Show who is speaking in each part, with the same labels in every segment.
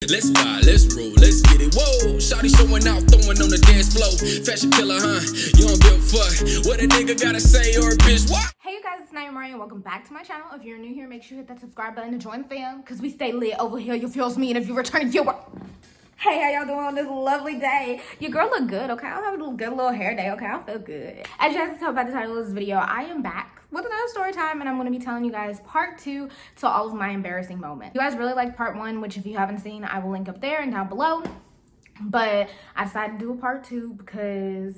Speaker 1: Let's vibe, let's roll, let's get it. Whoa, shawty showing out, throwing on the dance floor. Fashion killer, huh? You don't give a fuck what a nigga gotta say or a bitch. What?
Speaker 2: Hey you guys, it's Naimahrae and welcome back to my channel. If you're new here, make sure you hit that subscribe button to join the fam, because we stay lit over here. You feels me, and if you're returning viewer. Hey, how y'all doing on this lovely day? Your girl look good, okay? I'll have a good little hair day, okay? I feel good. As you guys can tell by the title of this video, I am back with another story time, and I'm going to be telling you guys part 2 to all of my embarrassing moments. You guys really like part 1, which if you haven't seen, I will link up there and down below. But I decided to do a part 2 because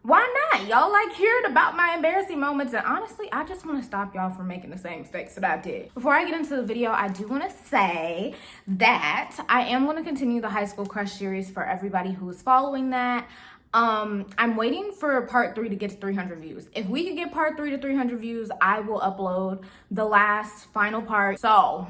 Speaker 2: why not? Y'all like hearing about my embarrassing moments, and honestly, I just want to stop y'all from making the same mistakes that I did. Before I get into the video, I do want to say that I am going to continue the high school crush series for everybody who is following that. I'm waiting for part 3 to get to 300 views. If we can get part 3 to 300 views, I will upload the last final part. So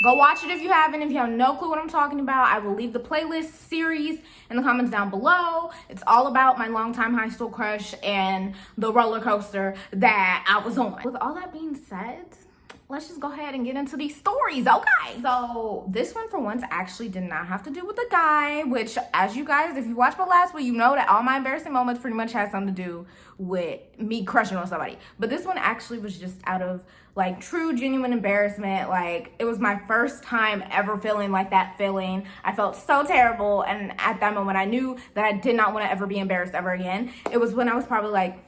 Speaker 2: go watch it if you haven't. If you have no clue what I'm talking about, I will leave the playlist series in the comments down below. It's all about my longtime high school crush and the roller coaster that I was on. With all that being said, let's just go ahead and get into these stories, okay? So this one for once actually did not have to do with a guy, which as you guys, if you watch my last one, you know that all my embarrassing moments pretty much had something to do with me crushing on somebody. But this one actually was just out of like true, genuine embarrassment. Like it was my first time ever feeling like that feeling. I felt so terrible. And at that moment, I knew that I did not want to ever be embarrassed ever again. It was when I was probably like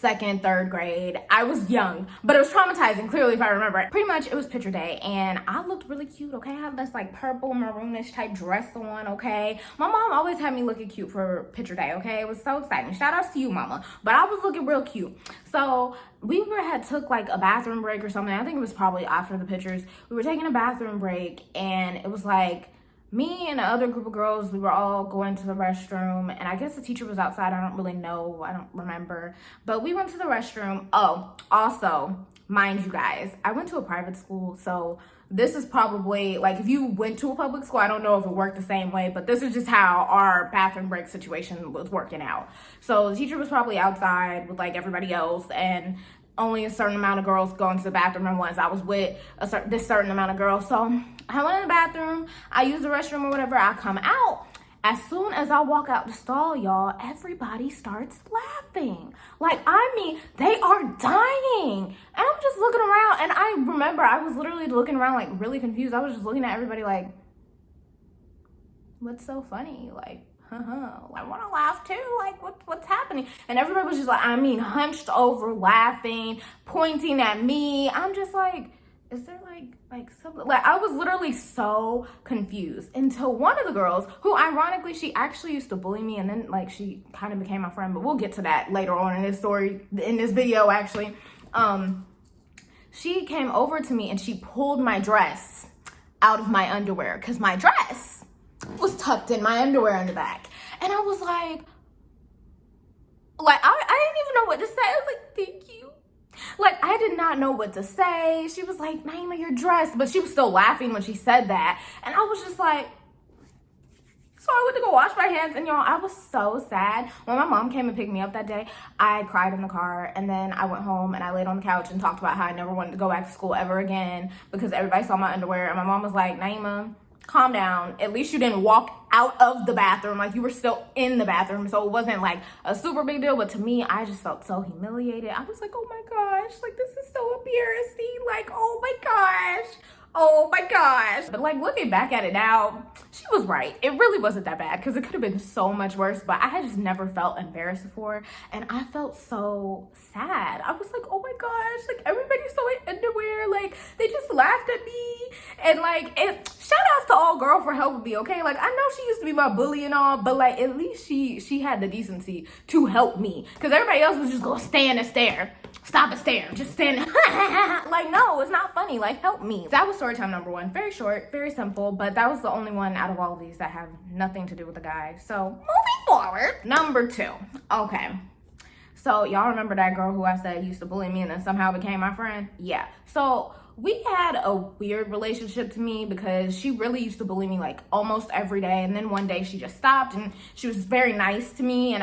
Speaker 2: 2nd, 3rd grade. I was young, but it was traumatizing, clearly, if I remember it. Pretty much, it was picture day, and I looked really cute, okay? I had this, like, purple, maroonish type dress on, okay? My mom always had me looking cute for picture day, okay? It was so exciting. Shout outs to you, mama. But I was looking real cute. So we took, like, a bathroom break or something. I think it was probably after the pictures. We were taking a bathroom break, and it was, like, me and the other group of girls, we were all going to the restroom, and I guess the teacher was outside. I don't really know. I don't remember. But we went to the restroom. Oh, also, mind you guys, I went to a private school, so this is probably, like, if you went to a public school, I don't know if it worked the same way, but this is just how our bathroom break situation was working out. So the teacher was probably outside with, like, everybody else, and only a certain amount of girls going to the bathroom at once. I was with this certain amount of girls. So I went in the bathroom, I used the restroom or whatever, I come out. As soon as I walk out the stall, y'all, everybody starts laughing. Like, I mean, they are dying. And I'm just looking around, and I remember I was literally looking around like really confused. I was just looking at everybody like, what's so funny? Like, I want to laugh too. Like, what's happening? And everybody was just like, I mean, hunched over, laughing, pointing at me. I'm just like, is there like something? Like, I was literally so confused until one of the girls, who ironically, she actually used to bully me, and then like she kind of became my friend. But we'll get to that later on in this story, in this video actually. She came over to me and she pulled my dress out of my underwear, because my dress was tucked in my underwear in the back. And I was like I didn't even know what to say. I was like, thank you. Like, I did not know what to say. She was like, Naimah, your dress. But she was still laughing when she said that. And I was just like, so I went to go wash my hands, and y'all, I was so sad. When my mom came and picked me up that day, I cried in the car, and then I went home and I laid on the couch and talked about how I never wanted to go back to school ever again because everybody saw my underwear. And my mom was like, Naimah, calm down. At least you didn't walk out of the bathroom. Like, you were still in the bathroom, so it wasn't like a super big deal. But to me, I just felt so humiliated. I was like, oh my gosh, like, this is so embarrassing. Like, oh my gosh. Oh my gosh. But like, looking back at it now, she was right. It really wasn't that bad, because it could have been so much worse. But I had just never felt embarrassed before, and I felt so sad. I was like, oh my gosh, like, everybody saw my underwear. Like, they just laughed at me. And like, shout outs to all girl for helping me, okay? Like, I know she used to be my bully and all, but like, at least she had the decency to help me, because everybody else was just gonna stand and stare. Stop and stare. Just stand. Like, no, it's not funny. Like, help me. That was story time number 1. Very short, very simple, but that was the only one out of all of these that have nothing to do with the guy. So, moving forward. Number 2. Okay. So, y'all remember that girl who I said used to bully me and then somehow became my friend? Yeah. So, we had a weird relationship to me, because she really used to bully me like almost every day. And then one day she just stopped, and she was very nice to me. And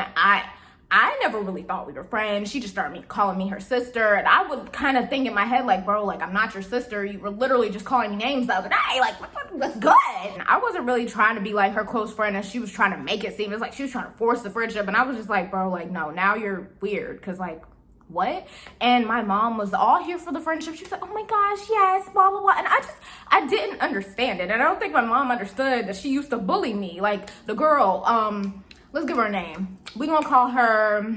Speaker 2: I never really thought we were friends. She just started calling me her sister. And I would kind of think in my head, like, bro, like, I'm not your sister. You were literally just calling me names the other day. Like, what's good? And I wasn't really trying to be like her close friend, as she was trying to make it seem. It's like she was trying to force the friendship. And I was just like, bro, like, no, now you're weird. Because, like, what? And my mom was all here for the friendship. She was like, oh my gosh, yes, blah, blah, blah. And I didn't understand it. And I don't think my mom understood that she used to bully me. Like, the girl, let's give her a name. We're gonna call her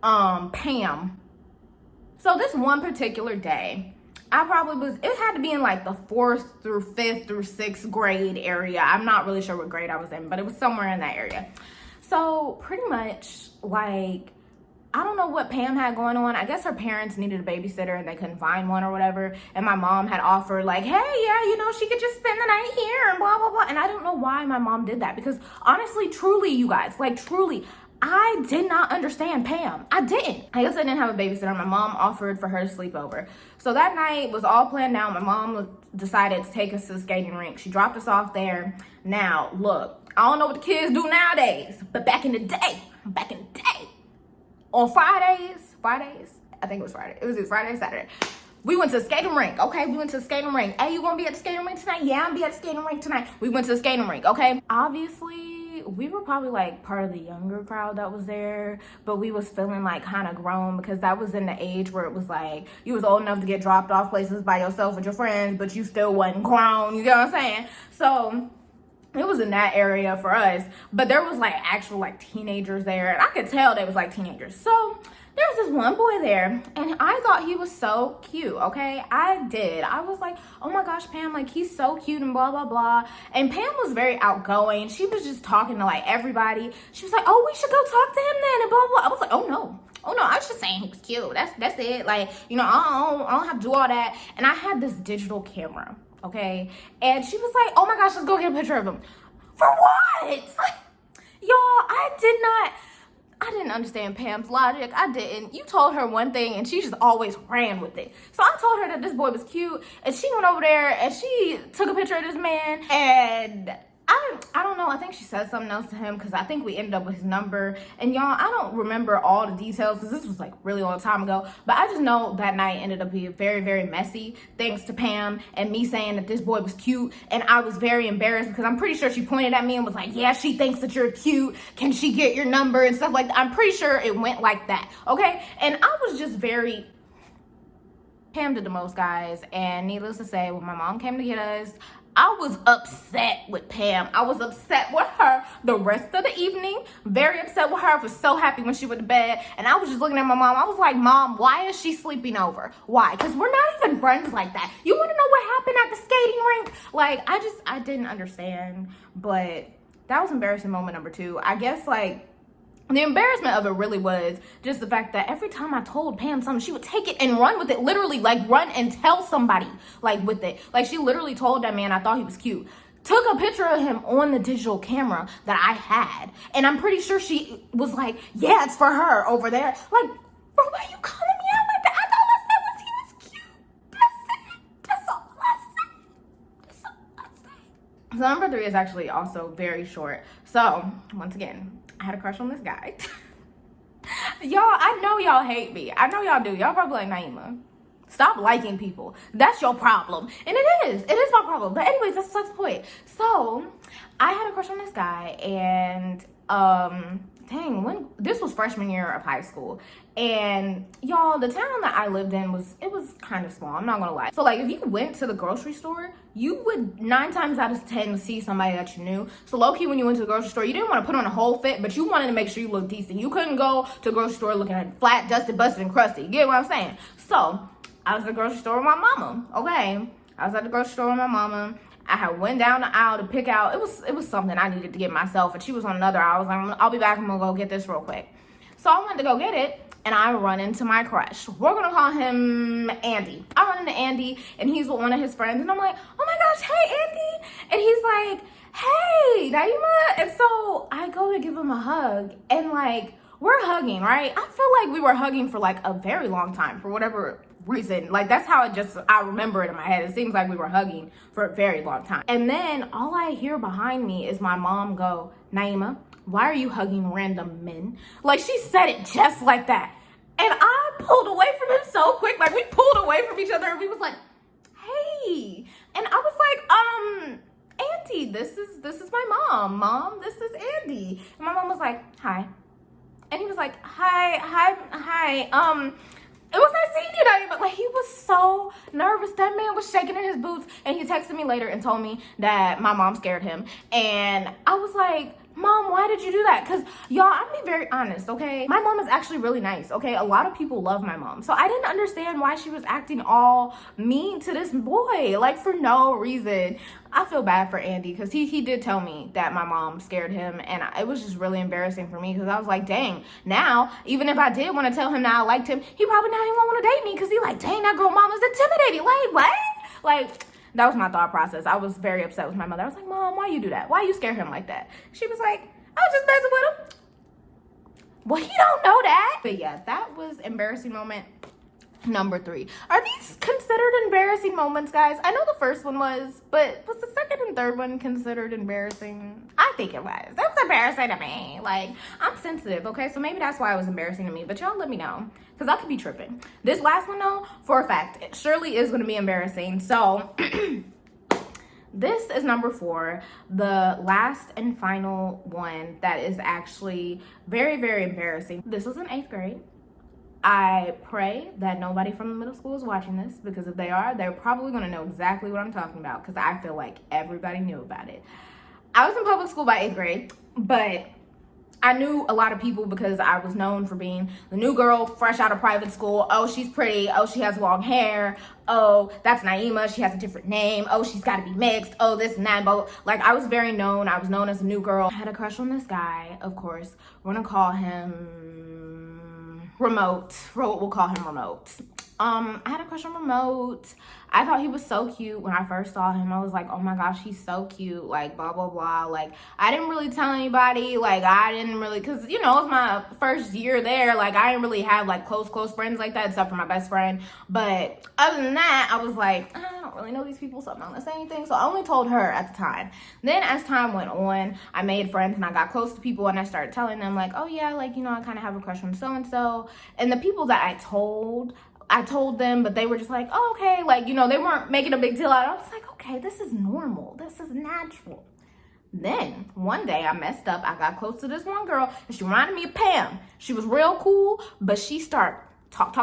Speaker 2: Pam. So this one particular day, it had to be in like the 4th through 5th through 6th grade area. I'm not really sure what grade I was in, but it was somewhere in that area. So pretty much, like, I don't know what Pam had going on. I guess her parents needed a babysitter and they couldn't find one or whatever. And my mom had offered, like, hey, yeah, you know, she could just spend the night here and blah, blah, blah. And I don't know why my mom did that, because honestly, truly, you guys, like, truly, I did not understand Pam. I didn't. I guess I didn't have a babysitter. My mom offered for her to sleep over. So that night was all planned out. My mom decided to take us to the skating rink. She dropped us off there. Now, look, I don't know what the kids do nowadays, but back in the day, on Fridays, I think it was Friday. It was either Friday or Saturday. We went to the skating rink, okay? We went to the skating rink. Hey, you gonna be at the skating rink tonight? Yeah, I'm gonna be at the skating rink tonight. We went to the skating rink, okay? Obviously, we were probably like part of the younger crowd that was there, but we was feeling like kind of grown, because that was in the age where it was like you was old enough to get dropped off places by yourself with your friends, but you still wasn't grown, you get what I'm saying? So it was in that area for us, but there was like actual like teenagers there, and I could tell they was like teenagers. So there was this one boy there, and I thought he was so cute, okay? I did. I was like, oh my gosh, Pam, like, he's so cute and blah, blah, blah. And Pam was very outgoing. She was just talking to like everybody. She was like, oh, we should go talk to him then and blah, blah. I was like, oh no, I was just saying he was cute. That's it. Like, you know, I don't have to do all that. And I had this digital camera, okay? And she was like, oh my gosh, let's go get a picture of him. For what? Y'all, I didn't understand Pam's logic. I didn't. You told her one thing and she just always ran with it. So I told her that this boy was cute, and she went over there and she took a picture of this man, and I don't know, I think she said something else to him, because I think we ended up with his number. And y'all, I don't remember all the details because this was like really long time ago, but I just know that night ended up being very, very messy, thanks to Pam and me saying that this boy was cute. And I was very embarrassed, because I'm pretty sure she pointed at me and was like, yeah, she thinks that you're cute, can she get your number and stuff like that. I'm pretty sure it went like that, okay? And I was just Pam did the most, guys. And needless to say, when my mom came to get us, I was upset with Pam. I was upset with her the rest of the evening. Very upset with her. I was so happy when she went to bed. And I was just looking at my mom. I was like, Mom, why is she sleeping over? Why? Because we're not even friends like that. You want to know what happened at the skating rink? Like, I didn't understand. But that was embarrassing moment number 2. I guess, like, the embarrassment of it really was just the fact that every time I told Pam something, she would take it and run with it. Literally, like, run and tell somebody, like, with it. Like, she literally told that man I thought he was cute. Took a picture of him on the digital camera that I had. And I'm pretty sure she was like, yeah, it's for her over there. Like, bro, why are you calling me out like that? I thought I said was he was cute. That's it. That's all I said. So number 3 is actually also very short. So, once again, I had a crush on this guy. Y'all, I know y'all hate me. I know y'all do. Y'all probably like, Naimah, stop liking people. That's your problem. And it is my problem. But anyways, that's the point. So, I had a crush on this guy, and when this was freshman year of high school. And y'all, the town that I lived in was kind of small, I'm not gonna lie. So like, if you went to the grocery store, you would 9 times out of 10 see somebody that you knew. So low-key, when you went to the grocery store, you didn't want to put on a whole fit, but you wanted to make sure you looked decent. You couldn't go to the grocery store looking at flat, dusted, busted, and crusty. You get what I'm saying? So I was at the grocery store with my mama, okay? I was at the grocery store with my mama. I had went down the aisle to pick out, it was something I needed to get myself, and she was on another aisle. I was like, I'll be back, I'm gonna go get this real quick. So I went to go get it, and I run into my crush. We're gonna call him Andy. I run into Andy, and he's with one of his friends, and I'm like, oh my gosh, hey Andy. And he's like, hey Naimah. And so I go to give him a hug, and like, we're hugging, right? I feel like we were hugging for like a very long time, for whatever reason. Like, that's how I remember it in my head. It seems like we were hugging for a very long time. And then all I hear behind me is my mom go, Naimah, why are you hugging random men? Like, she said it just like that. And I pulled away from him so quick. Like, we pulled away from each other and we was like, hey. And I was like, Auntie, this is my mom. Mom, this is Andy. And my mom was like, hi. And he was like, hi. It was nice seeing you, Naimah. But like, he was so nervous. That man was shaking in his boots. And he texted me later and told me that my mom scared him. And I was like, Mom, why did you do that? Because, y'all, I'm being very honest, okay? My mom is actually really nice, okay? A lot of people love my mom. So I didn't understand why she was acting all mean to this boy, like, for no reason. I feel bad for Andy because he did tell me that my mom scared him. And it was just really embarrassing for me because I was like, dang, now, even if I did want to tell him that I liked him, he probably not even gonna want to date me because he like, dang, that girl mom is intimidating. Like, what? Like, that was my thought process. I was very upset with my mother. I was like, Mom, why you do that? Why you scare him like that? She was like, I was just messing with him. Well, he don't know that. But yeah, that was embarrassing moment number 3. Are these considered embarrassing moments, guys? I know the first one was, but was the second and third one considered embarrassing? I think it was. That was embarrassing to me. Like, I'm sensitive, okay? So maybe that's why it was embarrassing to me. But y'all let me know, because I could be tripping. This last one, though, for a fact, it surely is going to be embarrassing. So this is number 4, the last and final one that is actually very, very embarrassing. This was in 8th grade. I pray that nobody from the middle school is watching this, because if they are, they're probably going to know exactly what I'm talking about, because I feel like everybody knew about it. I was in public school by 8th grade, but I knew a lot of people because I was known for being the new girl fresh out of private school. Oh, she's pretty. Oh, she has long hair. Oh, that's Naimah. She has a different name. Oh, she's got to be mixed. Oh, this and that. But like, I was very known. I was known as a new girl. I had a crush on this guy, of course. We're going to call him Remote. We'll call him Remote. I had a crush on Remote. I thought he was so cute when I first saw him. I was like, oh my gosh, he's so cute, like, blah, blah, blah. Like, I didn't really tell anybody. Like, I didn't really, because, you know, it was my first year there. Like, I didn't really have, like, close friends like that, except for my best friend. But other than that, I was like, I don't really know these people, so I'm not going to say anything. So I only told her at the time. Then as time went on, I made friends and I got close to people and I started telling them, like, oh yeah, like, you know, I kind of have a crush on so-and-so. And the people that I told them, but they were just like, oh, okay. Like, you know, they weren't making a big deal out of it. I was like, okay, this is normal. This is natural. Then one day I messed up. I got close to this one girl and she reminded me of Pam. She was real cool, but she started talk.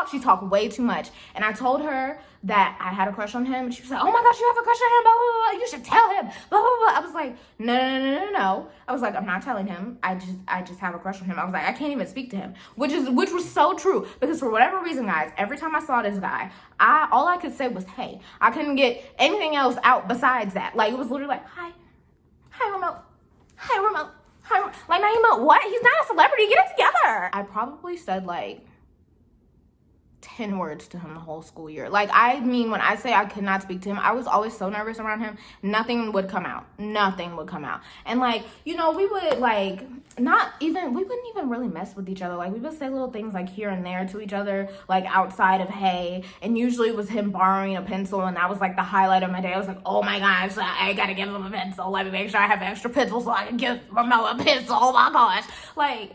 Speaker 2: She talked way too much. And I told her that I had a crush on him. And she was like, oh my gosh, you have a crush on him, blah, blah, blah. You should tell him, blah, blah, blah. I was like, no. I was like, I'm not telling him. I just have a crush on him. I was like, I can't even speak to him, which was so true. Because for whatever reason, guys, every time I saw this guy, all I could say was, hey. I couldn't get anything else out besides that. Like, it was literally like, hi, Remote. Like, Naimah, what? He's not a celebrity. Get it together. I probably said, like, 10 words to him the whole school year. Like, I mean, when I say I could not speak to him, I was always so nervous around him. Nothing would come out. And like, you know, we would like, we wouldn't even really mess with each other. Like, we would say little things like here and there to each other, like outside of hey. And usually it was him borrowing a pencil, and that was like the highlight of my day. I was like, oh my gosh, I gotta give him a pencil. Let me make sure I have extra pencils so I can give Remote a pencil. Oh my gosh. Like,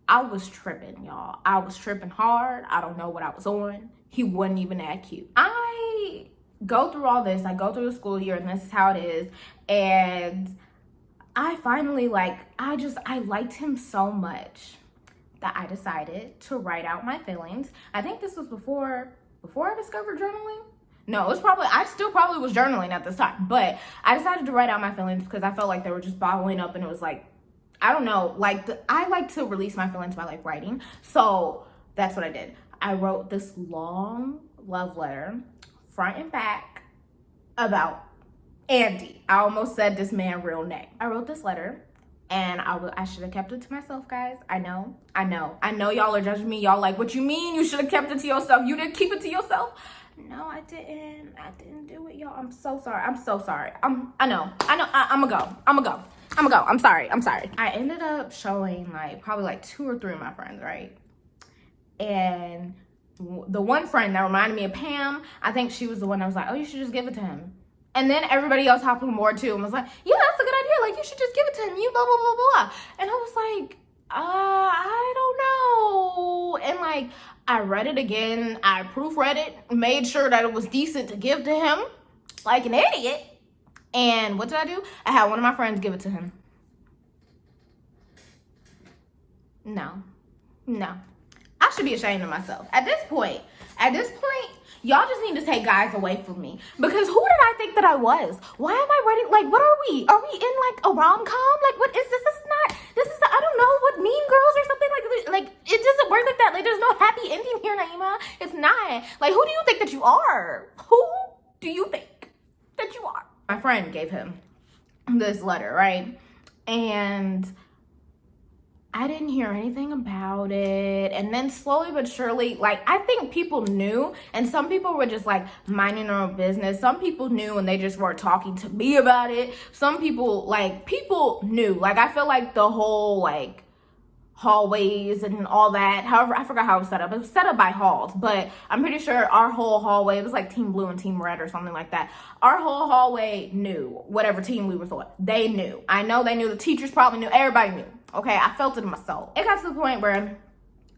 Speaker 2: I was tripping, y'all. I was tripping hard. I don't know what I was on. He wasn't even that cute. I go through all this. I go through the school year, and this is how it is. And I finally, I liked him so much that I decided to write out my feelings. I think this was before I discovered journaling. No, it was I still probably was journaling at this time. But I decided to write out my feelings because I felt like they were just bottling up, and it was like, I don't know, I like to release my feelings by like writing. So that's what I did. I wrote this long love letter, front and back, about Andy. I almost said this man's real name. I wrote this letter, and I should have kept it to myself, guys. I know y'all are judging me. Y'all like, what you mean you should have kept it to yourself? You didn't keep it to yourself? No, I didn't do it, y'all. I'm so sorry. I know. I'm gonna go. I'm sorry. I ended up showing probably 2 or 3 of my friends, right? And the one friend that reminded me of Pam, I think she was the one that was like, oh, you should just give it to him. And then everybody else hopped on board too and was like, yeah, that's a good idea. Like, you should just give it to him. You blah, blah, blah, blah. And I was like, I don't know. And like, I read it again. I proofread it, made sure that it was decent to give to him like an idiot. And what did I do? I had one of my friends give it to him. No. I should be ashamed of myself. At this point, y'all just need to take guys away from me. Because who did I think that I was? Why am I ready? Like, what are we? Are we in like a rom-com? Like, what is this? This is, I don't know, what, Mean Girls or something like that? Like, it doesn't work like that. Like, there's no happy ending here, Naimah. It's not. Like, who do you think that you are? Who do you think that you are? My friend gave him this letter, right? And I didn't hear anything about it. And then slowly but surely, like, I think people knew, and some people were just like minding their own business. Some people knew and they just weren't talking to me about it. Some people, like, people knew. Like, I feel like the whole, like, hallways and all that, however, I forgot how it was set up. It was set up by halls, but I'm pretty sure our whole hallway, it was like team blue and team red or something like that. Our whole hallway knew whatever team we were on. They knew. I know they knew. The teachers probably knew. Everybody knew. Okay, I felt it in my soul. It got to the point where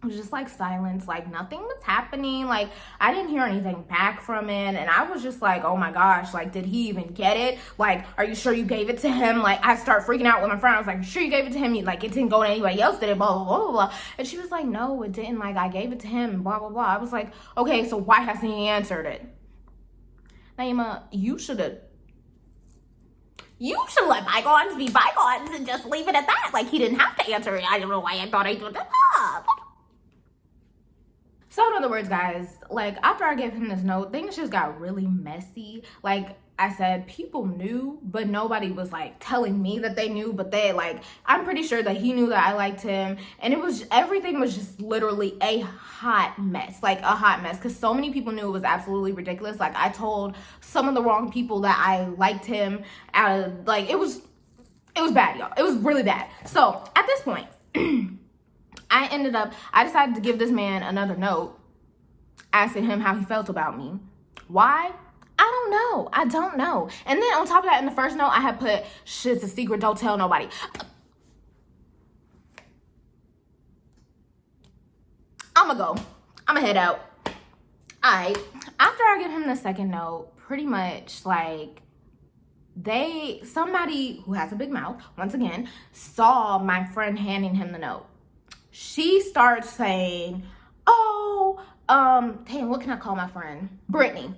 Speaker 2: it was just like silence, like nothing was happening. Like, I didn't hear anything back from it. And I was just like, oh my gosh, like, did he even get it? Like, are you sure you gave it to him? Like, I start freaking out with my friend. I was like, sure you gave it to him? Like, it didn't go to anybody else, did it? Blah, blah, blah, blah, blah. And she was like, no, it didn't. Like, I gave it to him, blah, blah, blah. I was like, okay, so why hasn't he answered it? Naimah, you should let bygones be bygones and just leave it at that. Like, he didn't have to answer it. I don't know why I thought I did that. So in other words, guys, like, after I gave him this note, things just got really messy. Like I said, people knew, but nobody was like telling me that they knew, but they, like, I'm pretty sure that he knew that I liked him. And it was, everything was just literally a hot mess, like a hot mess, because so many people knew it was absolutely ridiculous. Like, I told some of the wrong people that I liked him out of, like, it was bad, y'all. It was really bad. So at this point, I decided to give this man another note asking him how he felt about me. Why? I don't know. And then on top of that, in the first note, I had put, shit's a secret, don't tell nobody. I'ma head out. Alright, after I give him the second note, pretty much, like, somebody who has a big mouth, once again, saw my friend handing him the note. She starts saying, oh, dang, what can I call my friend? Brittany.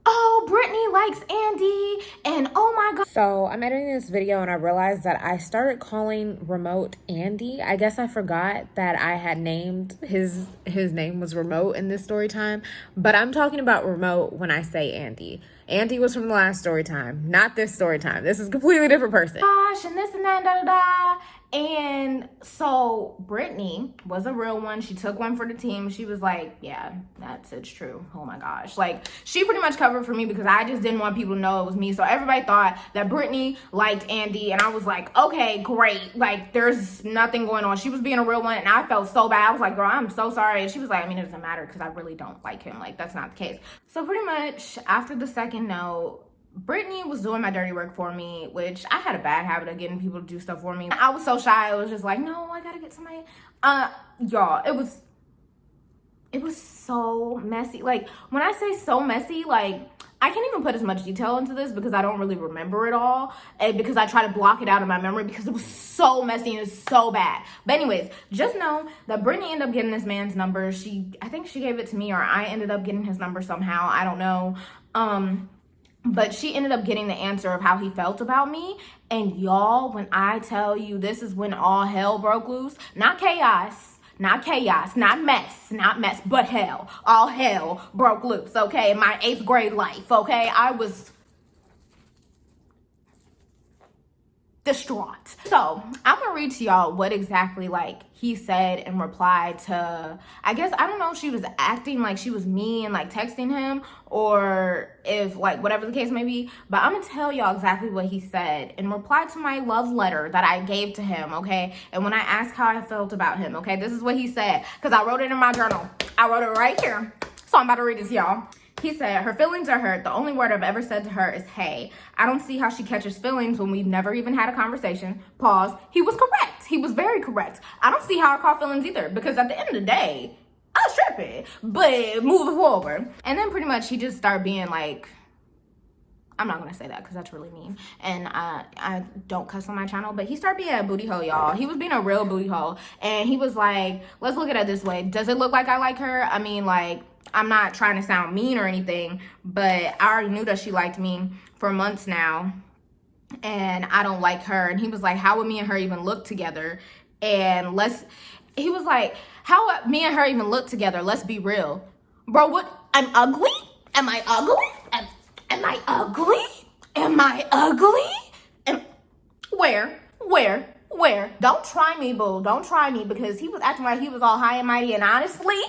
Speaker 2: Oh, Brittany likes Andy, and oh my God.
Speaker 3: So I'm editing this video and I realized that I started calling Remote Andy. I guess I forgot that I had named his name was Remote in this story time, but I'm talking about Remote when I say Andy. Andy was from the last story time, not this story time. This is a completely different person.
Speaker 2: Gosh, and this and that, da da da. And so Brittany was a real one. She took one for the team. She was like, yeah, it's true. Oh my gosh. Like, she pretty much covered for me because I just didn't want people to know it was me. So everybody thought that Brittany liked Andy. And I was like, okay, great. Like, there's nothing going on. She was being a real one. And I felt so bad. I was like, girl, I'm so sorry. And she was like, I mean, it doesn't matter because I really don't like him. Like, that's not the case. So pretty much after the second note, Brittany was doing my dirty work for me, which I had a bad habit of getting people to do stuff for me. I was so shy. I was just like, no, I gotta get somebody. Y'all, it was so messy. Like, when I say so messy, like, I can't even put as much detail into this because I don't really remember it all, and because I try to block it out of my memory because it was so messy and it was so bad. But anyways, just know that Brittany ended up getting this man's number. I think she gave it to me, or I ended up getting his number somehow. I don't know. But she ended up getting the answer of how he felt about me. And y'all, when I tell you, this is when all hell broke loose. Not chaos, not mess, but hell. All hell broke loose, okay? In my 8th grade life, okay? I was distraught. So I'm gonna read to y'all what exactly, like, he said in reply to, I guess, I don't know if she was acting like she was me and like texting him, or if, like, whatever the case may be, but I'm gonna tell y'all exactly what he said in reply to my love letter that I gave to him, okay? And when I asked how I felt about him, okay, this is what he said, because I wrote it in my journal. I wrote it right here, so I'm about to read it to y'all. He said, her feelings are hurt. The only word I've ever said to her is, hey. I don't see how she catches feelings when we've never even had a conversation. Pause. He was correct. He was very correct. I don't see how I caught feelings either, because at the end of the day, I was tripping. But moving forward. And then pretty much he just started being like, I'm not gonna say that because that's really mean, and I don't cuss on my channel, but he started being a booty hole, y'all. He was being a real booty hole, and he was like, let's look at it this way. Does it look like I like her? I mean, like, I'm not trying to sound mean or anything, but I already knew that she liked me for months now, and I don't like her. And he was like, how would me and her even look together? And he was like, how would me and her even look together? Let's be real. Bro, what? I'm ugly? Am I ugly? Am I ugly? Am I ugly? Where? Don't try me, boo. Don't try me, because he was acting like he was all high and mighty, and honestly,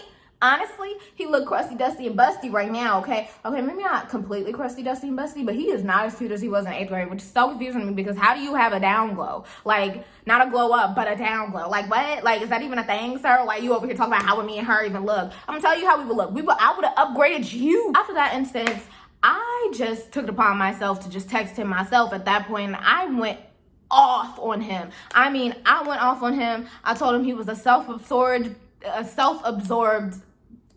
Speaker 2: he looked crusty, dusty, and busty right now, okay? Okay, maybe not completely crusty, dusty, and busty, but he is not as cute as he was in 8th grade, which is so confusing to me, because how do you have a down glow? Like, not a glow up, but a down glow. Like, what? Like, is that even a thing, sir? Like, you over here talking about how would me and her even look? I'm gonna tell you how we would look. I would have upgraded you. After that instance, I just took it upon myself to just text him myself at that point, and I went off on him. I mean, I went off on him. I told him he was a self-absorbed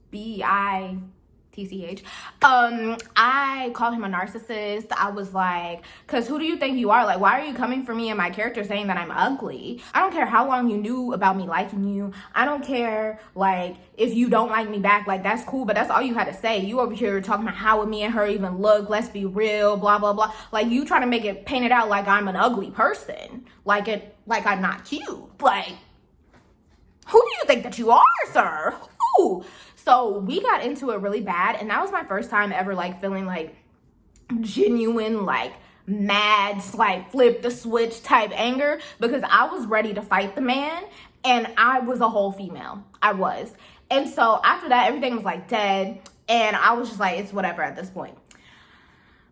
Speaker 2: B-I-T-C-H. I called him a narcissist. I was like, because who do you think you are? Like, why are you coming for me and my character saying that I'm ugly? I don't care how long you knew about me liking you. I don't care, like, if you don't like me back. Like, that's cool, but that's all you had to say. You over here talking about how would me and her even look? Let's be real, blah, blah, blah. Like, you trying to paint it out like I'm an ugly person. Like I'm not cute. Like, who do you think that you are, sir? Who? So we got into it really bad, and that was my first time ever, like, feeling, like, genuine, like, mad, like, flip the switch type anger, because I was ready to fight the man, and I was a whole female. I was. And so after that, everything was, like, dead, and I was just like, it's whatever at this point.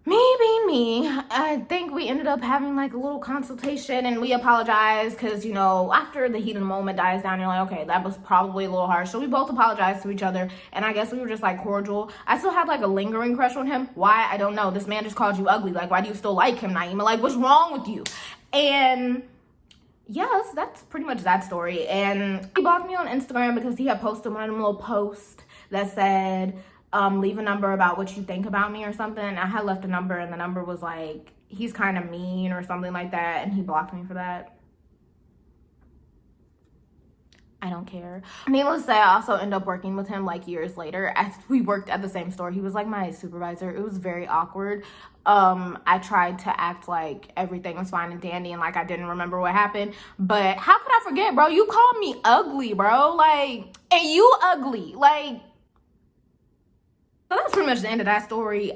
Speaker 2: Me being me, I think we ended up having like a little consultation, and we apologized because, you know, after the heat of the moment dies down, you're like, okay, that was probably a little harsh. So we both apologized to each other, and I guess we were just like cordial. I still had like a lingering crush on him. Why? I don't know. This man just called you ugly. Like, why do you still like him, Naimah? Like, what's wrong with you? And yes, that's pretty much that story. And he blocked me on Instagram because he had posted one of them little posts that said, leave a number about what you think about me or something. I had left a number, and the number was like, he's kind of mean or something like that, and he blocked me for that. I don't care. Needless to say, I also ended up working with him like years later. As we worked at the same store, he was like my supervisor. It was very awkward. I tried to act like everything was fine and dandy and like I didn't remember what happened, but how could I forget, bro? You called me ugly, bro. Like, and you ugly. Like, so that's pretty much the end of that story.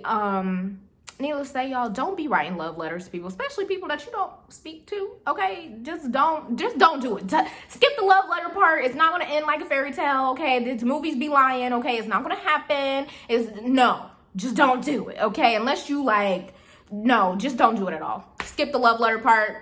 Speaker 2: Needless to say, y'all, don't be writing love letters to people, especially people that you don't speak to, okay? Just don't do it. Skip the love letter part. It's not gonna end like a fairy tale, okay? These movies be lying, okay? It's not gonna happen. No, just don't do it, okay? Unless you like, no, just don't do it at all. Skip the love letter part.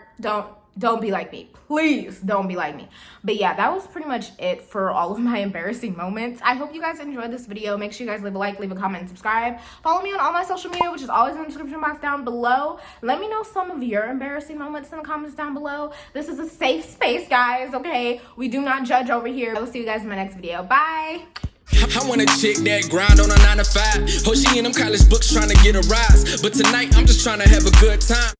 Speaker 2: Don't be like me. Please don't be like me. But yeah, that was pretty much it for all of my embarrassing moments. I hope you guys enjoyed this video. Make sure you guys leave a like, leave a comment, and subscribe. Follow me on all my social media, which is always in the description box down below. Let me know some of your embarrassing moments in the comments down below. This is a safe space, guys, okay? We do not judge over here. I will see you guys in my next video. Bye.
Speaker 1: I want a chick that grind on a 9 to 5. Oh, she in them college books trying to get a rise. But tonight, I'm just trying to have a good time.